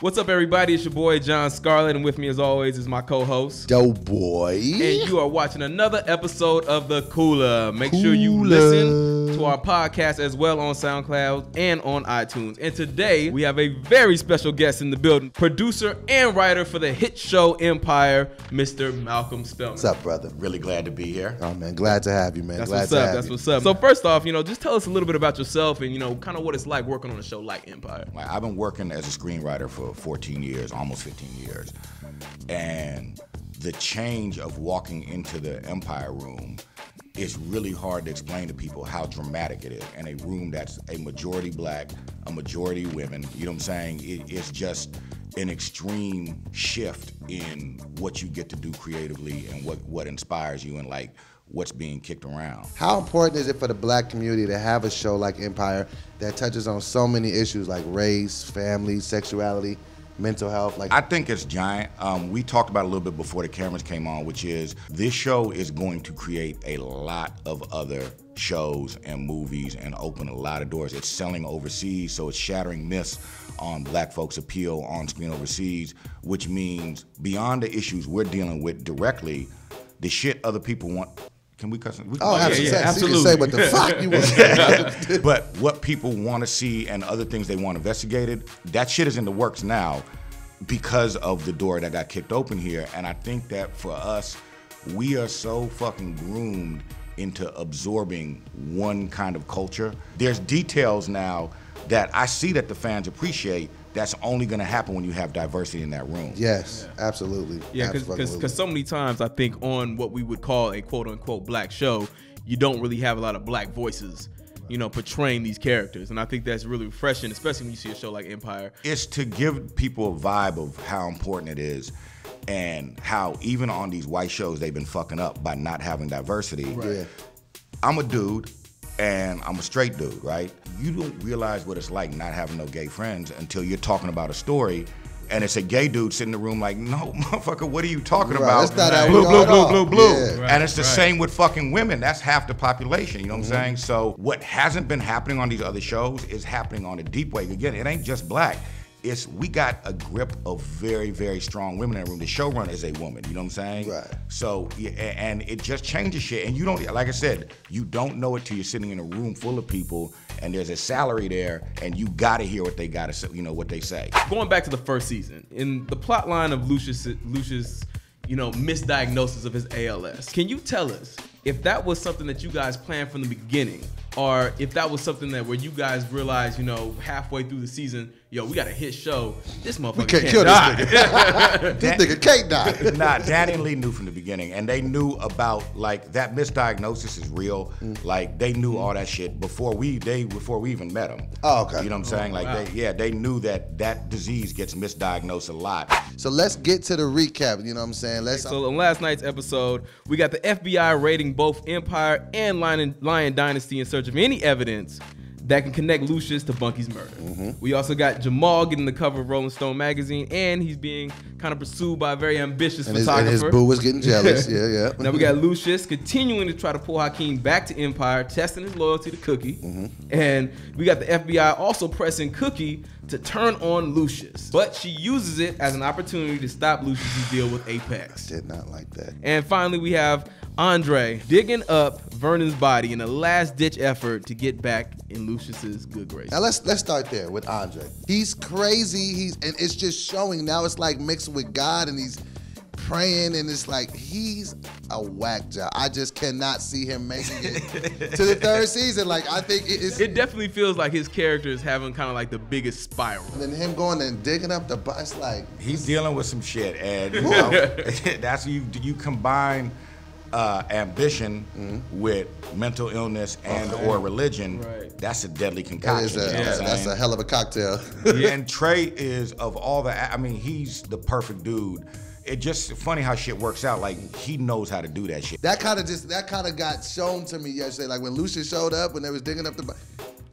What's up, everybody? It's your boy, Jon Scarlett, and with me, as always, is my co-host, DoBoy. And you are watching another episode of The Cooler. Make sure you listen to our podcast as well on SoundCloud and on iTunes. And today, we have a very special guest in the building, producer and writer for the hit show Empire, Mr. Malcolm Spellman. What's up, brother? Really glad to be here. Oh, man, glad to have you, man. That's glad what's to up. have That's you. what's up. So first off, just tell us a little bit about yourself and, kind of what it's like working on a show like Empire. I've been working as a screenwriter for 14 years, almost 15 years. And the change of walking into the Empire room is really hard to explain to people how dramatic it is. And a room that's a majority black, a majority women, you know what I'm saying? It's just an extreme shift in what you get to do creatively and what inspires you and like what's being kicked around. How important is it for the black community to have a show like Empire that touches on so many issues like race, family, sexuality, mental health? I think it's giant. We talked about it a little bit before the cameras came on, which is this show is going to create a lot of other shows and movies and open a lot of doors. It's selling overseas, so it's shattering myths on black folks' appeal on screen overseas, which means beyond the issues we're dealing with directly, the shit other people want. Can we cuss? Absolutely. Absolutely. You can say what the fuck you want. But what people want to see and other things they want investigated, that shit is in the works now because of the door that got kicked open here. And I think that for us, we are so fucking groomed into absorbing one kind of culture. There's details now that I see that the fans appreciate. That's only going to happen when you have diversity in that room. Yes, absolutely. Yeah, because so many times I think on what we would call a quote-unquote black show, you don't really have a lot of black voices, portraying these characters. And I think that's really refreshing, especially when you see a show like Empire. It's to give people a vibe of how important it is and how even on these white shows they've been fucking up by not having diversity. Right. Yeah. I'm a dude and I'm a straight dude, right? You don't realize what it's like not having no gay friends until you're talking about a story and it's a gay dude sitting in the room like, no, motherfucker, what are you talking about? That's not how blue, we blue, are blue, at blue, all. blue. Yeah. And it's the same with fucking women. That's half the population, you know what I'm saying? So what hasn't been happening on these other shows is happening on a deep way. Again, it ain't just black. We got a grip of very, very strong women in the room. The showrunner is a woman, you know what I'm saying? Right. So, and it just changes shit. And you don't, like I said, you don't know it till you're sitting in a room full of people and there's a salary there and you gotta hear what they gotta say, what they say. Going back to the first season, in the plot line of Lucius, misdiagnosis of his ALS, can you tell us if that was something that you guys planned from the beginning, or if that was something that where you guys realized, halfway through the season, we got a hit show, this motherfucker can't kill die. this nigga. This nigga can't die. Nah, Danny and Lee knew from the beginning, and they knew about that misdiagnosis is real. Like they knew all that shit before we even met them. Oh, okay. You know what I'm saying? They knew that disease gets misdiagnosed a lot. So let's get to the recap, you know what I'm saying? So on last night's episode, we got the FBI raiding both Empire and Lion Dynasty in search of any evidence that can connect Lucius to Bunky's murder. We also got Jamal getting the cover of Rolling Stone magazine, and he's being kind of pursued by a very ambitious photographer. And his boo was getting jealous. Yeah. Now we got Lucius continuing to try to pull Hakeem back to Empire, testing his loyalty to Cookie. And we got the FBI also pressing Cookie to turn on Lucius. But she uses it as an opportunity to stop Lucius' deal with Apex. Did not like that. And finally, we have Andre digging up Vernon's body in a last-ditch effort to get back in Lucius's good graces. Now let's start there with Andre. He's crazy. And it's just showing now. It's like mixed with God, and he's praying, and it's like he's a whack job. I just cannot see him making it to the third season. Like I think it definitely feels like his character is having kind of like the biggest spiral. And then him going and digging up the bus, like he's dealing with some shit, and that's you combine ambition with mental illness and or religion. Right. That's a deadly concoction. That's a hell of a cocktail. Yeah, and Trey is of all the. I mean, he's the perfect dude. It just funny how shit works out. Like he knows how to do that shit. That kind of got shown to me yesterday. Like when Lucius showed up when they was digging up the.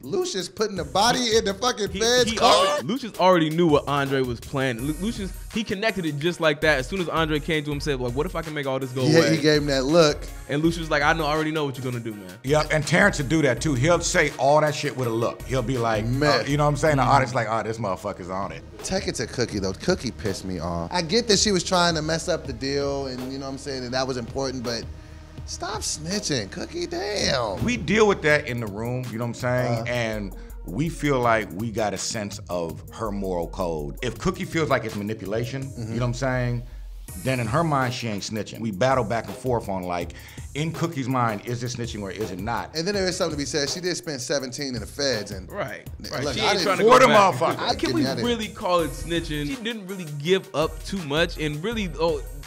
Lucius putting the body in the fucking feds car. Lucius already knew what Andre was planning. Lucius, he connected it just like that. As soon as Andre came to him, said, like, what if I can make all this go away? Yeah, he gave him that look. And Lucius was like, I already know what you're gonna do, man. Yep, and Terrence would do that too. He'll say all that shit with a look. He'll be like, you know what I'm saying? The audience like, oh, this motherfucker's on it. Take it to Cookie though. Cookie pissed me off. I get that she was trying to mess up the deal, and you know what I'm saying, and that was important, but stop snitching, Cookie, damn. We deal with that in the room, you know what I'm saying? And we feel like we got a sense of her moral code. If Cookie feels like it's manipulation, you know what I'm saying? Then in her mind, she ain't snitching. We battle back and forth on like, in Cookie's mind, is it snitching or is it not? And then there is something to be said. She did spend 17 in the feds, and right. Look, She ain't trying to For go the back. motherfucker. Can we really call it snitching? She didn't really give up too much, and really,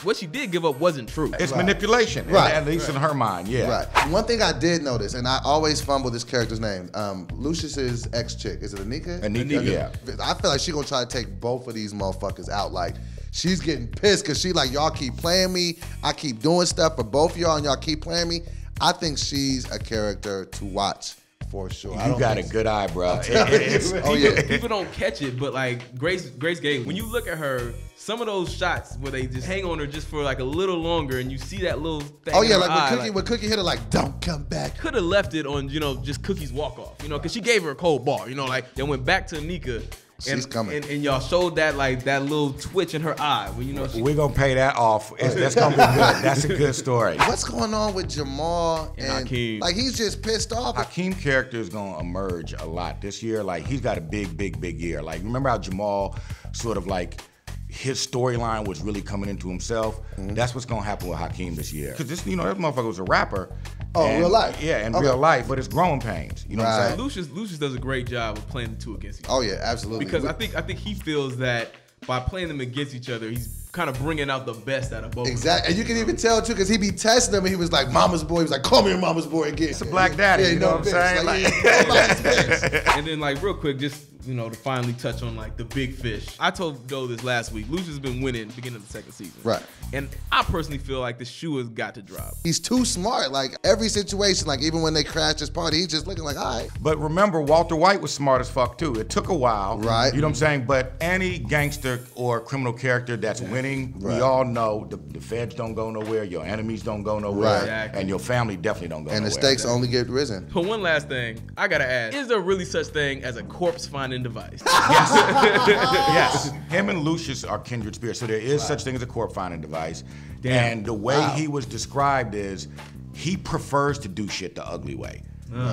what she did give up wasn't true. It's manipulation, at least in her mind, Right. One thing I did notice, and I always fumble this character's name, Lucius's ex-chick. Is it Anika? Anika, yeah. I feel like she's gonna try to take both of these motherfuckers out. Like, she's getting pissed because she like, y'all keep playing me. I keep doing stuff for both of y'all, and y'all keep playing me. I think she's a character to watch for sure. You got a good eye, bro. People don't catch it, but like Grace Gay, when you look at her, some of those shots where they just hang on her just for like a little longer, and you see that little thing. Oh yeah, in her like when eye, Cookie, when Cookie hit her, like, don't come back. Could have left it on, just Cookie's walk off, because she gave her a cold bar, like they went back to Anika. She's coming. And y'all showed that like that little twitch in her eye when we're gonna pay that off. That's gonna be good. That's a good story. What's going on with Jamal and Hakeem? Like, he's just pissed off. Hakeem character is gonna emerge a lot this year. Like, he's got a big year. Like, remember how Jamal sort of like his storyline was really coming into himself? That's what's gonna happen with Hakeem this year. Cause this motherfucker was a rapper. Real life. Yeah, in real life, but it's growing pains. You know what I'm saying? Lucius does a great job of playing the two against each other. Oh yeah, absolutely. Because I think he feels that by playing them against each other, he's kind of bringing out the best out of both. Exactly, and you can even tell too, because he be testing them, and he was like, "Mama's boy." He was like, "Call me your mama's boy again." It's a black daddy. Yeah, you know what I'm saying? Like, And then like real quick, just to finally touch on like the big fish. I told Doe this last week. Lucius has been winning beginning of the second season. Right. And I personally feel like the shoe has got to drop. He's too smart. Like, every situation, like even when they crashed his party, he's just looking like, all right. But remember, Walter White was smart as fuck too. It took a while. Right. You know what I'm saying? But any gangster or criminal character that's winning, we all know the feds don't go nowhere, your enemies don't go nowhere, Exactly. and your family definitely don't go nowhere. And the stakes only get risen. But one last thing, I gotta ask, is there really such thing as a corpse finding device? Yes. Him and Lucius are kindred spirits, so there is such thing as a corpse finding device. And the way he was described is he prefers to do shit the ugly way.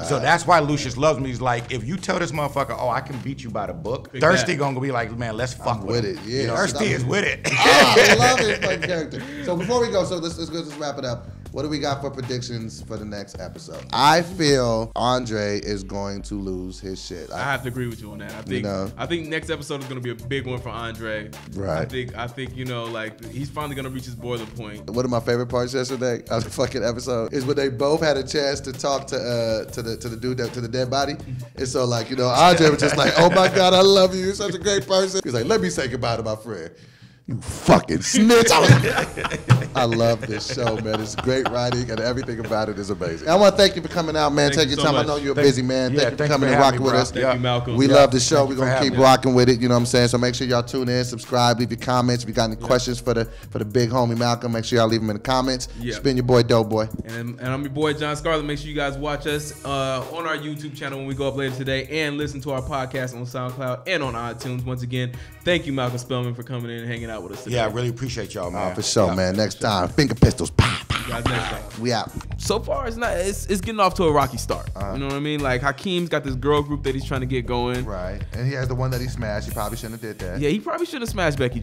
So that's why Lucius loves me. He's like, if you tell this motherfucker, oh, I can beat you by the book, Thirsty gonna be like, man, let's fuck with it. him. Yeah. Thirsty is with it. I love his fucking character. So before we go, let's wrap it up. What do we got for predictions for the next episode? I feel Andre is going to lose his shit. I have to agree with you on that. I think next episode is going to be a big one for Andre. Right. I think like he's finally going to reach his boiling point. One of my favorite parts yesterday of the fucking episode is when they both had a chance to talk to the dude to the dead body. And so like, Andre was just like, oh my God, I love you. You're such a great person. He's like, let me say goodbye to my friend. You fucking snitch. I love this show, man. It's great writing, and everything about it is amazing. I want to thank you for coming out, man. Take your time. I know you're a busy man. Thank you for coming and rocking with us. Thank you, Malcolm. We love the show. We're going to keep rocking with it, you know what I'm saying? So make sure y'all tune in, subscribe, leave your comments. If you got any questions for the big homie Malcolm, make sure y'all leave them in the comments. It's been your boy, DoBoy. And I'm your boy, Jon Scarlett. Make sure you guys watch us on our YouTube channel when we go up later today, and listen to our podcast on SoundCloud and on iTunes. Once again, thank you, Malcolm Spellman, for coming in and hanging out with us today. Yeah, I really appreciate y'all, man. For sure, man. Next time, finger pistols. You guys next time. We out. So far, it's getting off to a rocky start. You know what I mean? Like, Hakeem's got this girl group that he's trying to get going. Right. And he has the one that he smashed. He probably shouldn't have did that. Yeah, he probably should have smashed Becky G.